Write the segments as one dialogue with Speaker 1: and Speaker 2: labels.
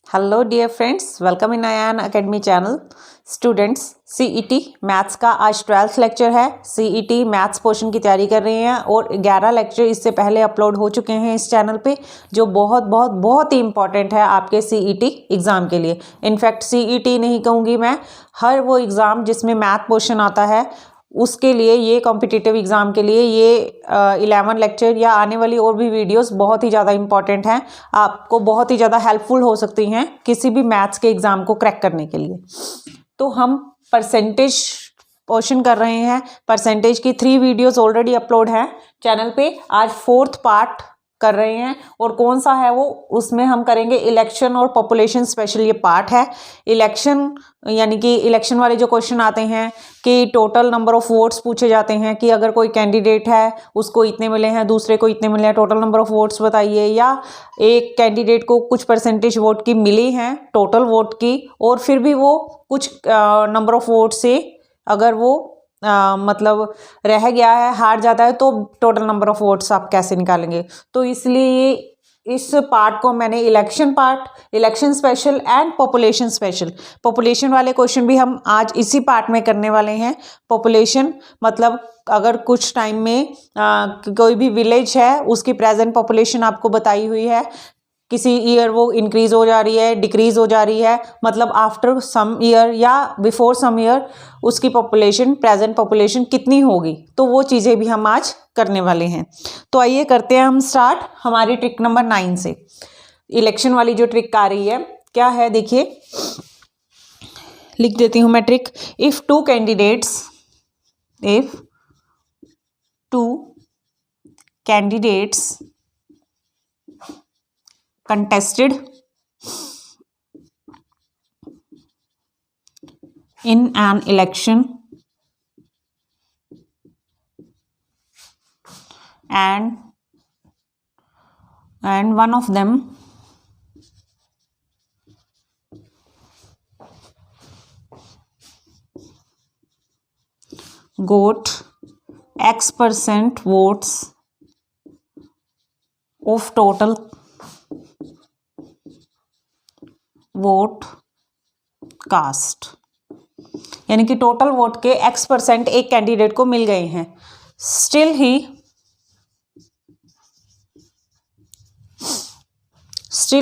Speaker 1: Hello dear friends, welcome in Ayan academy channel. Students, CET maths का आज 12th lecture है। CET maths portion की तैयारी कर रहे हैं और 11 लेक्चर इससे पहले अपलोड हो चुके हैं इस चैनल पे, जो बहुत बहुत बहुत ही इंपॉर्टेंट है आपके सीईटी एग्ज़ाम के लिए। इनफैक्ट सीईटी नहीं कहूँगी मैं, हर वो एग्ज़ाम जिसमें मैथ पोर्शन आता है उसके लिए, ये कॉम्पिटिटिव एग्ज़ाम के लिए ये 11 लेक्चर या आने वाली और भी वीडियोस बहुत ही ज़्यादा इंपॉर्टेंट हैं, आपको बहुत ही ज़्यादा हेल्पफुल हो सकती हैं किसी भी मैथ्स के एग्ज़ाम को क्रैक करने के लिए। तो हम परसेंटेज पोर्शन कर रहे हैं। परसेंटेज की 3 वीडियोस ऑलरेडी अपलोड हैं चैनल पे। आज 4th पार्ट कर रहे हैं और कौन सा है वो, उसमें हम करेंगे इलेक्शन और पॉपुलेशन स्पेशल। ये पार्ट है इलेक्शन, यानी कि इलेक्शन वाले जो क्वेश्चन आते हैं कि टोटल नंबर ऑफ वोट्स पूछे जाते हैं कि अगर कोई कैंडिडेट है उसको इतने मिले हैं, दूसरे को इतने मिले हैं, टोटल नंबर ऑफ वोट्स बताइए। या एक कैंडिडेट को कुछ परसेंटेज वोट की मिली हैं टोटल वोट की, और फिर भी वो कुछ नंबर ऑफ वोट से अगर वो मतलब रह गया है, हार जाता है, तो टोटल नंबर ऑफ वोट्स आप कैसे निकालेंगे। तो इसलिए इस पार्ट को मैंने election part, election special and population special, population वाले क्वेश्चन भी हम आज इसी पार्ट में करने वाले हैं। पॉपुलेशन मतलब अगर कुछ टाइम में कोई भी विलेज है उसकी प्रेजेंट पॉपुलेशन आपको बताई हुई है, किसी ईयर वो इंक्रीज हो जा रही है, डिक्रीज हो जा रही है, मतलब आफ्टर सम ईयर या बिफोर सम ईयर उसकी पॉपुलेशन, प्रेजेंट पॉपुलेशन कितनी होगी, तो वो चीज़ें भी हम आज करने वाले हैं। तो आइए करते हैं हम स्टार्ट हमारी ट्रिक नंबर 9 से। इलेक्शन वाली जो ट्रिक आ रही है क्या है, देखिए लिख देती हूँ मैं trick. If two candidates contested in an election and one of them got X% votes of total vote cast, यानी कि टोटल वोट के X% एक कैंडिडेट को मिल गए हैं। स्टिल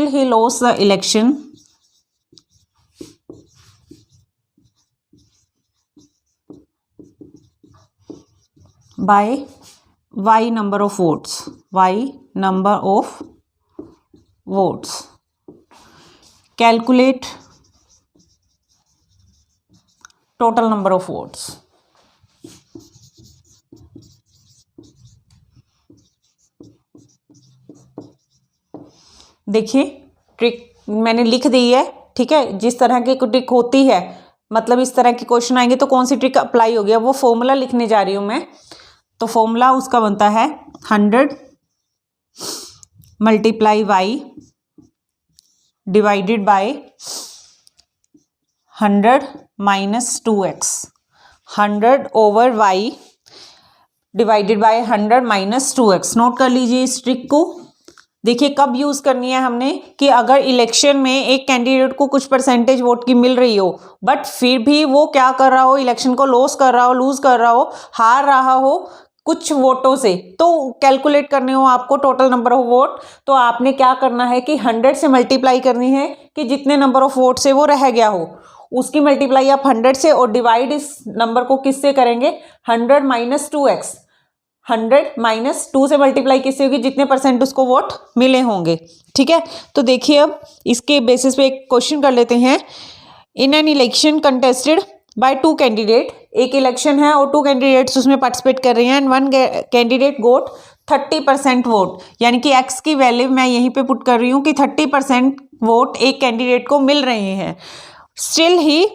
Speaker 1: ही lost the election by Y number of votes। Calculate total number of votes. देखिए ट्रिक मैंने लिख दी है, ठीक है। जिस तरह की ट्रिक होती है, मतलब इस तरह के क्वेश्चन आएंगे तो कौन सी ट्रिक अप्लाई होगी, अब वो फॉर्मूला लिखने जा रही हूं मैं। तो फॉर्मूला उसका बनता है 100 multiply y divided by 100 minus 2x, 100 over y divided by 100 minus 2x। Note कर लीजिए इस ट्रिक को। देखिए कब यूज़ करनी है हमने, कि अगर इलेक्शन में एक कैंडिडेट को कुछ परसेंटेज वोट की मिल रही हो, बट फिर भी वो क्या कर रहा हो, इलेक्शन को लॉस कर रहा हो, लूज कर रहा हो, हार रहा हो कुछ वोटों से, तो कैलकुलेट करने हो आपको टोटल नंबर ऑफ वोट, तो आपने क्या करना है कि 100 से मल्टीप्लाई करनी है कि जितने नंबर ऑफ वोट से वो रह गया हो, उसकी मल्टीप्लाई आप 100 से, और डिवाइड इस नंबर को किससे करेंगे, 100 माइनस 2x। 100 माइनस 2 से मल्टीप्लाई किससे होगी, जितने परसेंट उसको वोट मिले होंगे, ठीक है। तो देखिए अब इसके बेसिस पे एक क्वेश्चन कर लेते हैं। In an election contested by 2 candidate, एक इलेक्शन है और 2 कैंडिडेट्स उसमें पार्टिसिपेट कर रहे हैं, एंड 1 कैंडिडेट गोट 30% वोट, यानी कि x की वैल्यू मैं यहीं पे पुट कर रही हूँ कि 30% वोट एक कैंडिडेट को मिल रहे हैं। स्टिल ही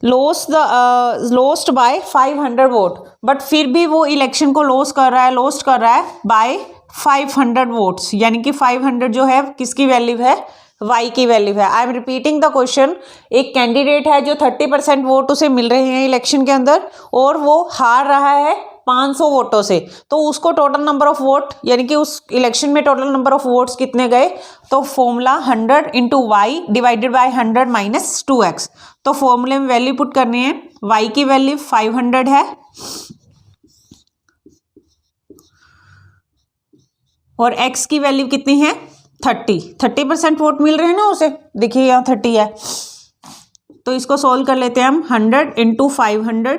Speaker 1: लॉस्ट बाय 500 वोट, बट फिर भी वो इलेक्शन को लॉस्ट कर रहा है बाय 500 वोट्स, यानी कि 500 जो है किसकी वैल्यू है, y की वैल्यू है। I am repeating the question. एक कैंडिडेट है जो 30% वोट उसे मिल रहे हैं इलेक्शन के अंदर, और वो हार रहा है 500 वोटों से, तो उसको टोटल नंबर ऑफ वोट यानी कि उस इलेक्शन में टोटल नंबर ऑफ वोट्स कितने गए, तो formula 100 into Y divided by 100 minus 2x। तो फॉर्मूले में वैल्यू पुट करनी है, y की वैल्यू 500 है और x की वैल्यू कितनी है 30% वोट मिल रहे हैं ना उसे, देखिए यहाँ 30 है। तो इसको सोल्व कर लेते हैं हम, 100 into 500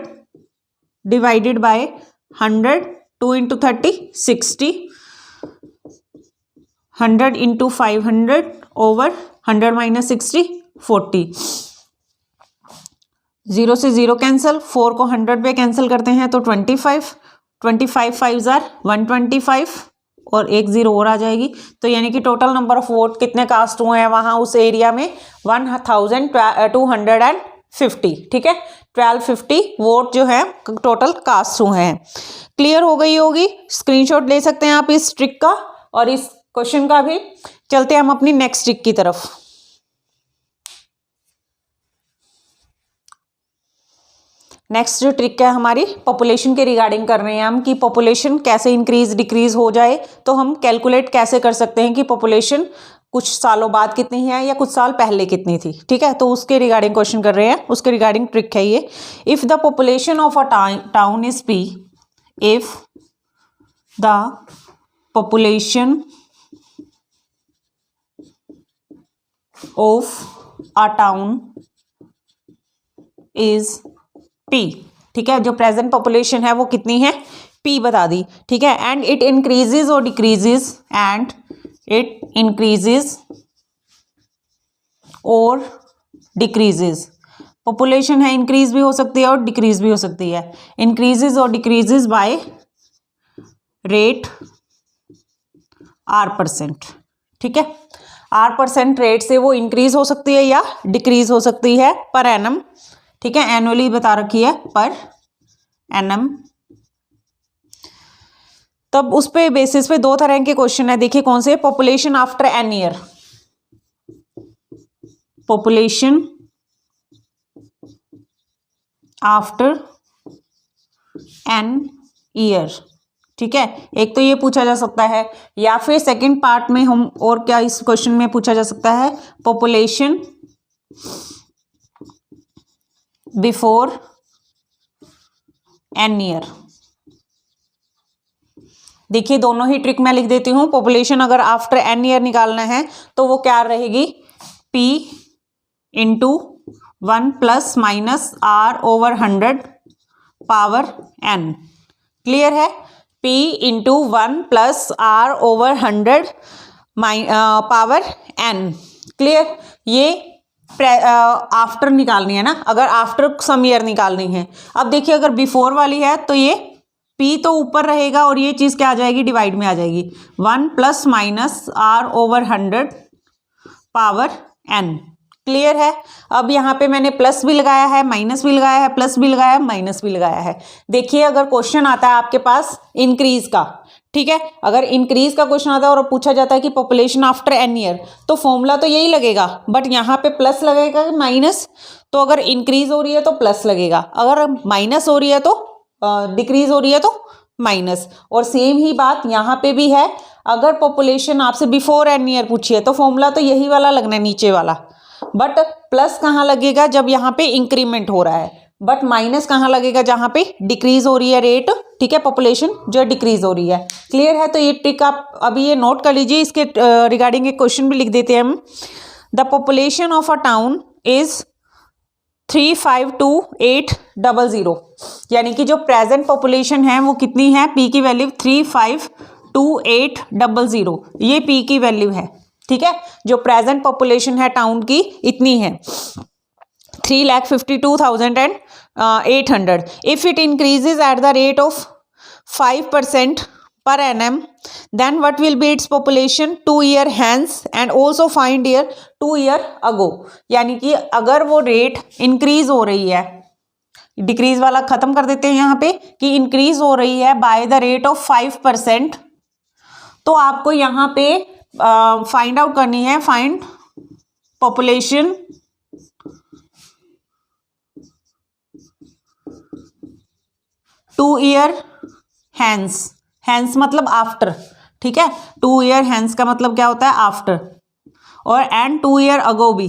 Speaker 1: divided by 100, 2 into 30 60, 100 into 500 over 100 minus 60 40, 0 से 0 कैंसिल, 4 को 100 पे कैंसिल करते हैं तो 25, 25 5 जार 125 और एक 0 और आ जाएगी। तो यानी कि टोटल नंबर ऑफ वोट कितने कास्ट हुए हैं वहाँ उस एरिया में 1250, ठीक है, 1250 वोट जो है टोटल कास्ट हुए हैं। क्लियर हो गई होगी, स्क्रीनशॉट ले सकते हैं आप इस ट्रिक का और इस क्वेश्चन का भी। चलते हैं हम अपनी नेक्स्ट ट्रिक की तरफ। नेक्स्ट जो ट्रिक है हमारी पॉपुलेशन के रिगार्डिंग कर रहे हैं हम, कि पॉपुलेशन कैसे इंक्रीज डिक्रीज हो जाए, तो हम कैलकुलेट कैसे कर सकते हैं कि पॉपुलेशन कुछ सालों बाद कितनी है या कुछ साल पहले कितनी थी, ठीक है। तो उसके रिगार्डिंग क्वेश्चन कर रहे हैं, उसके रिगार्डिंग ट्रिक है ये। If the population of a town is P, if the population of a town is P, ठीक है, जो प्रेजेंट पॉपुलेशन है वो कितनी है P बता दी, ठीक है। एंड इट इंक्रीजेज और डिक्रीजेज, एंड इट इंक्रीजेज और डिक्रीजेज। पॉपुलेशन है इंक्रीज भी हो सकती है और डिक्रीज भी हो सकती है। इंक्रीजेज और डिक्रीजेज बाय रेट R%, ठीक है। R% रेट से वो इंक्रीज हो सकती है या डिक्रीज हो सकती है पर एनम, ठीक है, एनुअली बता रखी है पर एनम। तब उस पे बेसिस पे दो तरह के क्वेश्चन है, देखिए कौन से, population after n year, population after n year, ठीक है, एक तो ये पूछा जा सकता है, या फिर सेकंड पार्ट में हम और क्या इस क्वेश्चन में पूछा जा सकता है, पॉपुलेशन बिफोर एन ईयर। देखिए दोनों ही ट्रिक मैं लिख देती हूँ। पॉपुलेशन अगर आफ्टर एन ईयर निकालना है तो वो क्या रहेगी, P into 1 plus minus R/100 power n। Clear है, P into 1 plus R/100 power n। Clear, ये आफ्टर निकालनी है ना, अगर आफ्टर सम ईयर निकालनी है। अब देखिए अगर बिफोर वाली है तो ये P तो ऊपर रहेगा और ये चीज़ क्या आ जाएगी, डिवाइड में आ जाएगी, 1 plus minus R/100 power n। Clear है, अब यहाँ पे मैंने प्लस भी लगाया है, माइनस भी लगाया है, प्लस भी लगाया है, माइनस भी लगाया है। देखिए अगर क्वेश्चन आता है आपके पास इंक्रीज का, ठीक है, अगर इंक्रीज का क्वेश्चन आता है और पूछा जाता है कि पॉपुलेशन आफ्टर एन ईयर, तो फॉर्मूला तो यही लगेगा, बट यहाँ पे प्लस लगेगा माइनस। तो अगर इंक्रीज हो रही है तो प्लस लगेगा, अगर माइनस हो रही है तो डिक्रीज हो रही है तो माइनस। और सेम ही बात यहाँ पे भी है, अगर पॉपुलेशन आपसे बिफोर एन ईयर पूछी है तो फॉर्मूला तो यही वाला लगना है, नीचे वाला, बट प्लस कहाँ लगेगा जब यहाँ पे इंक्रीमेंट हो रहा है, बट माइनस कहाँ लगेगा जहाँ पे डिक्रीज हो रही है रेट, ठीक है, पॉपुलेशन जो डिक्रीज हो रही है। क्लियर है, तो ये ट्रिक आप अभी ये नोट कर लीजिए, इसके रिगार्डिंग एक क्वेश्चन भी लिख देते हैं हम। The population of a town is 352,800, यानी कि जो प्रेजेंट पॉपुलेशन है वो कितनी है, P की वैल्यू 352,800, ये P की वैल्यू है, ठीक है, जो प्रेजेंट पॉपुलेशन है टाउन की इतनी है 3,52,800। If it increases at the rate of 5% per annum, then what will be its population 2 year hence and also find year 2 year ago। यानी कि अगर वो रेट इंक्रीज हो रही है, डिक्रीज वाला खत्म कर देते हैं यहाँ पे, कि इंक्रीज हो रही है बाय द रेट ऑफ 5%, तो आपको यहाँ पे फाइंड आउट करनी है, find population two year hence, hence मतलब आफ्टर, ठीक है। 2 ईयर हैंस का मतलब क्या होता है, आफ्टर। और एंड 2 ईयर अगो भी,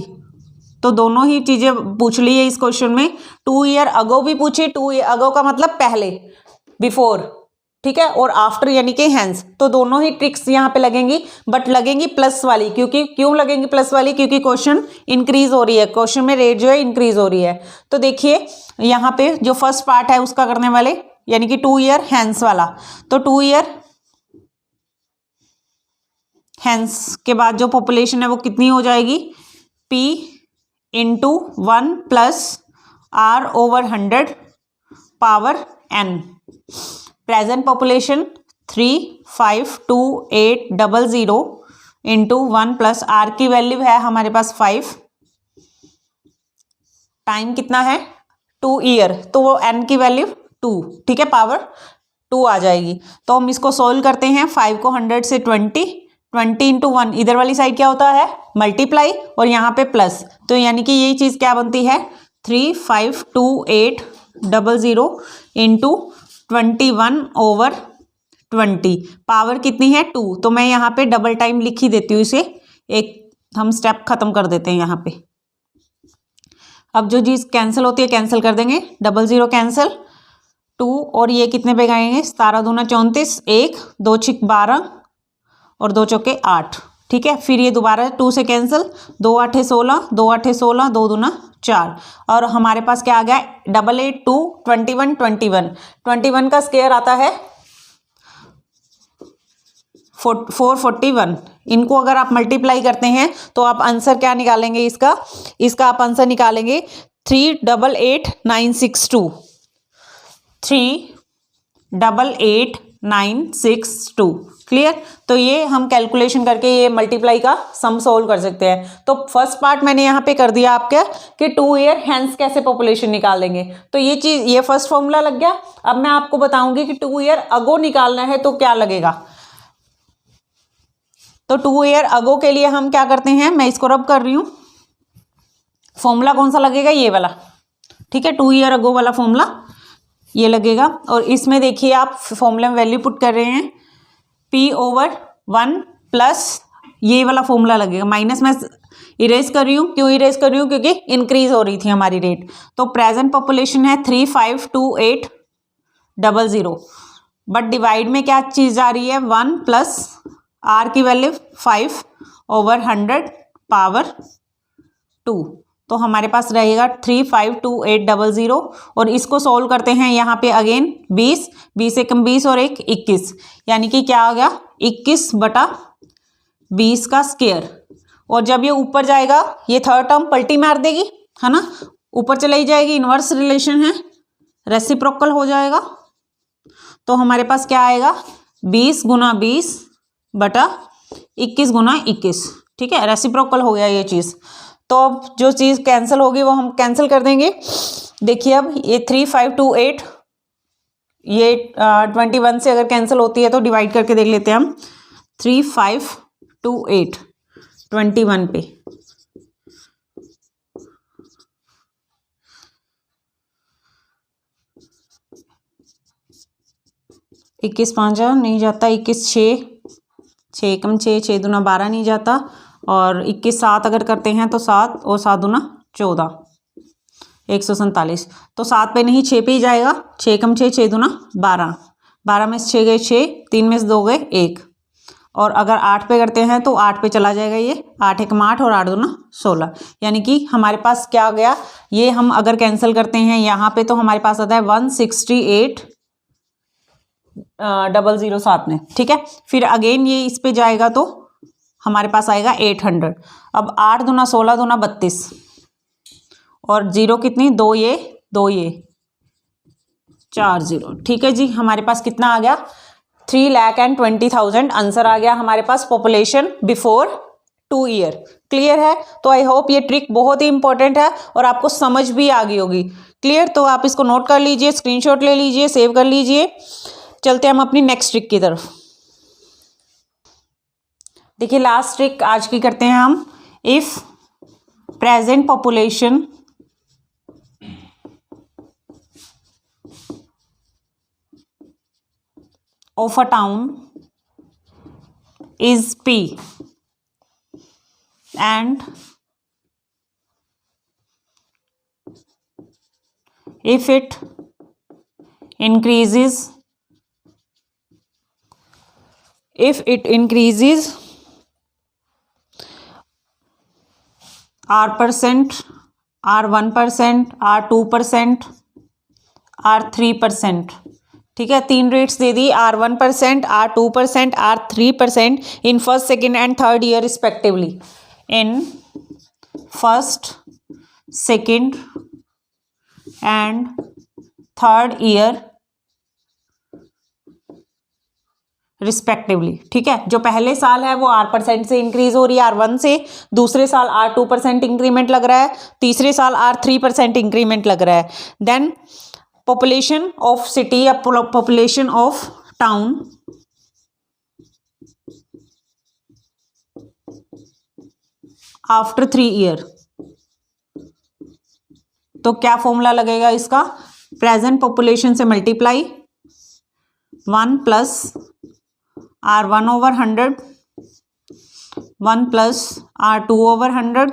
Speaker 1: तो दोनों ही चीजें पूछ ली है इस क्वेश्चन में। 2 ईयर अगो भी पूछी, 2 ईयर अगो का मतलब पहले, बिफोर, ठीक है, और आफ्टर यानी कि हैंस। तो दोनों ही ट्रिक्स यहाँ पे लगेंगी, बट लगेंगी प्लस वाली, क्योंकि क्यों लगेंगी प्लस वाली, क्योंकि क्वेश्चन इंक्रीज हो रही है, क्वेश्चन में रेट जो है इंक्रीज हो रही है। तो देखिए यहाँ पे जो फर्स्ट पार्ट है उसका करने वाले, यानी कि 2 ईयर हैंस वाला। तो 2 ईयर हैंस के बाद जो पॉपुलेशन है वो कितनी हो जाएगी, P into 1 plus R over 100 power N। Present population 352,800 into 1 plus R की वैल्यू है हमारे पास 5, टाइम कितना है 2 ईयर, तो वो N की वैल्यू 2, ठीक है, पावर 2 आ जाएगी। तो हम इसको सोल्व करते हैं, 5 को 100 से 20 इंटू 1, इधर वाली साइड क्या होता है मल्टीप्लाई, और यहाँ पे प्लस, तो यानी कि यही चीज़ क्या बनती है 352,800 इंटू 21 ओवर 20, पावर कितनी है 2। तो मैं यहाँ पे डबल टाइम लिख ही देती हूँ इसे, एक हम स्टेप खत्म कर देते हैं यहाँ पे। अब जो चीज़ कैंसिल होती है कैंसिल कर देंगे, 00 कैंसिल, 2 और ये कितने पे गाएंगे, 17 दूना 34, 1 2 छिक 12 और 2 चौके 8, ठीक है। फिर ये दोबारा 2 से कैंसिल, 2 8 16, 2 8 16, 2 दूना 4, और हमारे पास क्या आ गया 882 21 21, 21 का स्क्वायर आता है 441। इनको अगर आप मल्टीप्लाई करते हैं तो आप आंसर क्या निकालेंगे इसका, इसका आप आंसर निकालेंगे 388,962, 388,962, क्लियर। तो ये हम कैलकुलेशन करके ये मल्टीप्लाई का सम सोल्व कर सकते हैं। तो फर्स्ट पार्ट मैंने यहाँ पे कर दिया आपके कि 2 ईयर हैंस कैसे पॉपुलेशन निकाल देंगे, तो ये चीज़, ये फर्स्ट फॉर्मूला लग गया। अब मैं आपको बताऊंगी कि 2 ईयर अगो निकालना है तो क्या लगेगा। तो 2 ईयर अगो के लिए हम क्या करते हैं, मैं इसको रब कर रही हूँ, फॉर्मूला कौन सा लगेगा, ये वाला, ठीक है, 2 ईयर अगो वाला फॉर्मूला ये लगेगा। और इसमें देखिए आप फॉर्मूला में वैल्यू पुट कर रहे हैं, P ओवर 1 प्लस ये वाला फॉर्मूला लगेगा, माइनस में इरेज कर रही हूँ, क्यों इरेज कर रही हूँ, क्योंकि इंक्रीज हो रही थी हमारी रेट। तो प्रेजेंट पॉपुलेशन है 352,800, बट डिवाइड में क्या चीज़ आ रही है 1 प्लस R की वैल्यू 5 ओवर 100 पावर 2, तो हमारे पास रहेगा 352,800। और इसको सॉल्व करते हैं यहाँ पे अगेन 20, 20 एकम 20 और 1 21, यानी कि क्या आ गया 21/20 का स्क्वायर। और जब ये ऊपर जाएगा ये थर्ड टर्म पलटी मार देगी, है ना, ऊपर चली जाएगी, इनवर्स रिलेशन है, रेसिप्रोकल हो जाएगा। तो हमारे पास क्या आएगा 20 गुना 20 बटा 21 गुना 21, ठीक है, रेसिप्रोकल हो गया ये चीज़। तो अब जो चीज़ कैंसिल होगी वो हम कैंसिल कर देंगे। देखिए अब ये 3528 ये 21 से अगर कैंसिल होती है तो डिवाइड करके देख लेते हैं हम, 3528 21 पे, इक्कीस 5 नहीं जाता, 21 6, 6 कम 6, 6 दूना 12 नहीं जाता, और 21 7 अगर करते हैं तो 7 और 7 दूना 14, 147, तो 7 पे नहीं 6 पे ही जाएगा, 6 कम 6, 6 दूना 12, 12 में से 6 गए 6, 3 में से 2 गए 1, और अगर 8 पे करते हैं तो 8 पे चला जाएगा ये, 8 एकम 8 और 8 दूना 16, यानी कि हमारे पास क्या गया, ये हम अगर कैंसिल करते हैं यहाँ पे तो हमारे पास आता है 168,000 साथ में, ठीक है। फिर अगेन ये इस पे जाएगा तो हमारे पास आएगा 800। अब 8 दूना 16 दूना 32, और 0 कितनी 2 ये 2 ये 4 0, ठीक है जी। हमारे पास कितना आ गया 3,20,000 आंसर आ गया हमारे पास, पॉपुलेशन बिफोर 2 ईयर। क्लियर है। तो आई होप ये ट्रिक बहुत ही इंपॉर्टेंट है और आपको समझ भी आ गई होगी। क्लियर, तो आप इसको नोट कर लीजिए, स्क्रीनशॉट ले लीजिए, सेव कर लीजिए। चलते हैं हम अपनी नेक्स्ट ट्रिक की तरफ। देखिए लास्ट ट्रिक आज की करते हैं हम, if present population of a town is P, and if it increases R%, R1%, R2%, R3%। ठीक है, 3 rates they the, R1%, R2%, R3% in first, second and third year respectively. In first, second and third year respectively. ठीक है, जो पहले साल है वो R% से इंक्रीज हो रही है, R1 से, दूसरे साल R2% इंक्रीमेंट लग रहा है, तीसरे साल R3% इंक्रीमेंट लग रहा है। देन पॉपुलेशन ऑफ सिटी या population of town after 3 year. तो क्या फॉर्मूला लगेगा इसका? प्रेजेंट पॉपुलेशन से multiply 1 plus R1/100, 1 plus R2/100,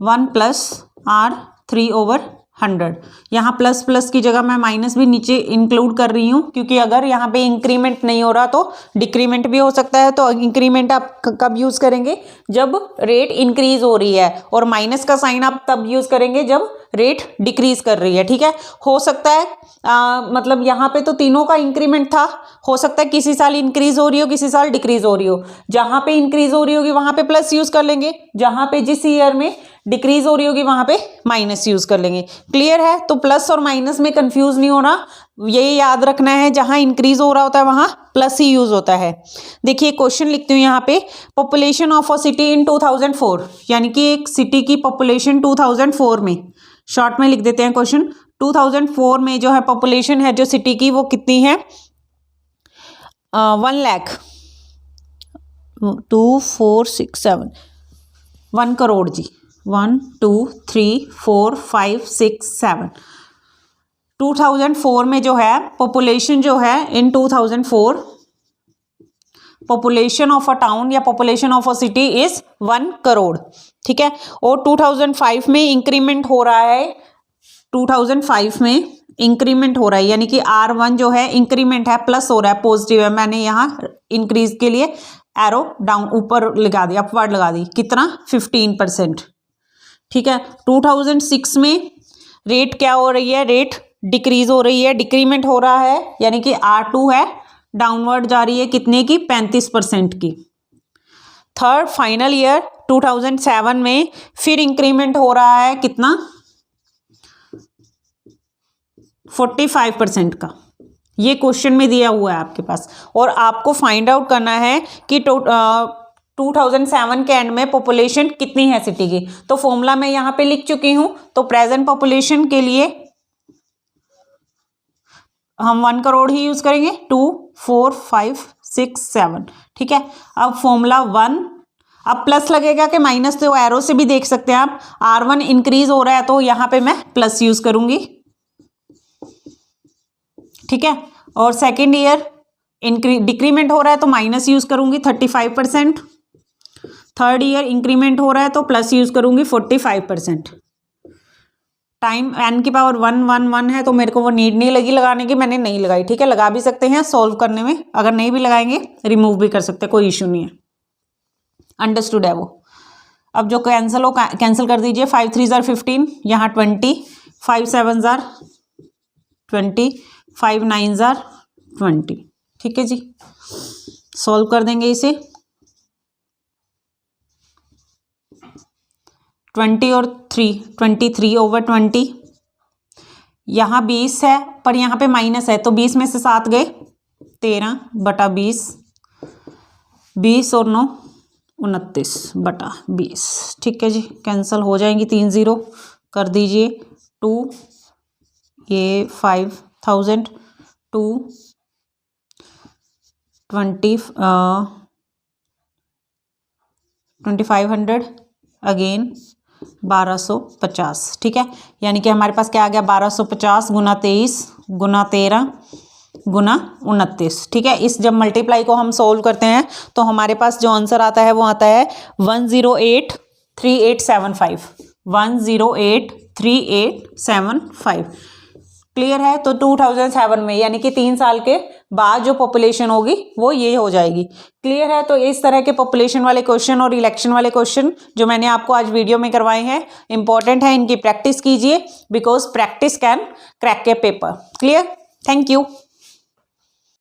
Speaker 1: 1 plus R3/100। यहाँ प्लस प्लस की जगह मैं माइनस भी नीचे इंक्लूड कर रही हूँ, क्योंकि अगर यहाँ पे इंक्रीमेंट नहीं हो रहा तो डिक्रीमेंट भी हो सकता है। तो इंक्रीमेंट आप कब यूज़ करेंगे? जब रेट इंक्रीज हो रही है, और माइनस का साइन आप तब यूज़ करेंगे जब रेट डिक्रीज कर रही है। ठीक है, हो सकता है मतलब यहाँ पे तो तीनों का इंक्रीमेंट था, हो सकता है किसी साल इंक्रीज हो रही हो, किसी साल डिक्रीज हो रही हो। जहाँ पे इंक्रीज हो रही होगी वहाँ पे प्लस यूज़ कर लेंगे, जहाँ पे जिस ईयर में डिक्रीज हो रही होगी वहाँ पे माइनस यूज़ कर लेंगे। क्लियर है? तो प्लस और माइनस में कंफ्यूज नहीं होना, ये याद रखना है, जहाँ इंक्रीज हो रहा होता है वहाँ प्लस ही यूज़ होता है। देखिए क्वेश्चन लिखती हूँ यहाँ पे, population of a city in 2004, यानी कि एक सिटी की पॉपुलेशन 2004 में, शॉर्ट में लिख देते हैं क्वेश्चन। 2004 में जो है पॉपुलेशन है जो सिटी की, वो कितनी है? 1 लाख 2 4 6 7 1 करोड़ जी। 1 2 3 4 5 6 7। 2004 में जो है पॉपुलेशन जो है, इन 2004 पॉपुलेशन ऑफ अ टाउन या population of a city is 1 crore. ठीक है, और 2005 में इंक्रीमेंट हो रहा है, 2005 में इंक्रीमेंट हो रहा है, यानी कि R1 जो है इंक्रीमेंट है, प्लस हो रहा है, पॉजिटिव है। मैंने यहाँ इंक्रीज के लिए एरो डाउन ऊपर लगा दी, अपवर्ड लगा दी। कितना? 15%। ठीक है, 2006 में रेट क्या हो रही है? रेट डिक्रीज हो रही है, डिक्रीमेंट हो रहा है, यानी कि R2 है डाउनवर्ड जा रही है, कितने की? 35% की। थर्ड फाइनल ईयर 2007 में फिर इंक्रीमेंट हो रहा है, कितना? 45% का। ये क्वेश्चन में दिया हुआ है आपके पास, और आपको फाइंड आउट करना है कि 2007 के एंड में पॉपुलेशन कितनी है सिटी की। तो फॉर्मूला मैं यहाँ पे लिख चुकी हूँ। तो प्रेजेंट पॉपुलेशन के लिए हम 1 करोड़ ही यूज करेंगे, 2 4 5 6 7। ठीक है, अब फॉर्मूला 1, अब प्लस लगेगा कि माइनस, तो एरो से भी देख सकते हैं आप। R1 इंक्रीज हो रहा है तो यहाँ पे मैं प्लस यूज करूंगी। ठीक है, और सेकेंड ईयर डिक्रीमेंट हो रहा है तो माइनस यूज करूंगी 35%। थर्ड ईयर इंक्रीमेंट हो रहा है तो प्लस यूज करूंगी 45%। टाइम n की पावर 1 1 1 है, तो मेरे को वो नीड नहीं लगी लगाने की, मैंने नहीं लगाई। ठीक है, लगा भी सकते हैं सॉल्व करने में, अगर नहीं भी लगाएंगे रिमूव भी कर सकते हैं, कोई इशू नहीं है। अंडरस्टूड है वो। अब जो कैंसिल हो कैंसिल कर दीजिए। 5 3 जार 15, यहाँ 20, 5 7 जार 20, 5 9 जार 20। ठीक है जी, सॉल्व कर देंगे इसे। 20 और 3 23/20। यहाँ 20 है पर यहाँ पे माइनस है, तो 20 में से 7 गए, 13/20, 20 और 9 29/20। ठीक है जी, कैंसिल हो जाएंगी, 3 0 कर दीजिए। 2 ये 5000, 2 2500 अगेन 1250। ठीक है, यानी कि हमारे पास क्या आ गया? 1250 गुना 23 गुना 13 गुना 29, ठीक है। इस जब मल्टीप्लाई को हम सोल्व करते हैं तो हमारे पास जो आंसर आता है वो आता है 1083875, 1083875। क्लियर है। तो 2007 में यानी कि 3 साल के बाद जो पॉपुलेशन होगी वो ये हो जाएगी। क्लियर है। तो इस तरह के पॉपुलेशन वाले क्वेश्चन और इलेक्शन वाले क्वेश्चन जो मैंने आपको आज वीडियो में करवाए हैं इंपॉर्टेंट है, इनकी प्रैक्टिस कीजिए because practice can crack A paper. Clear. Thank you.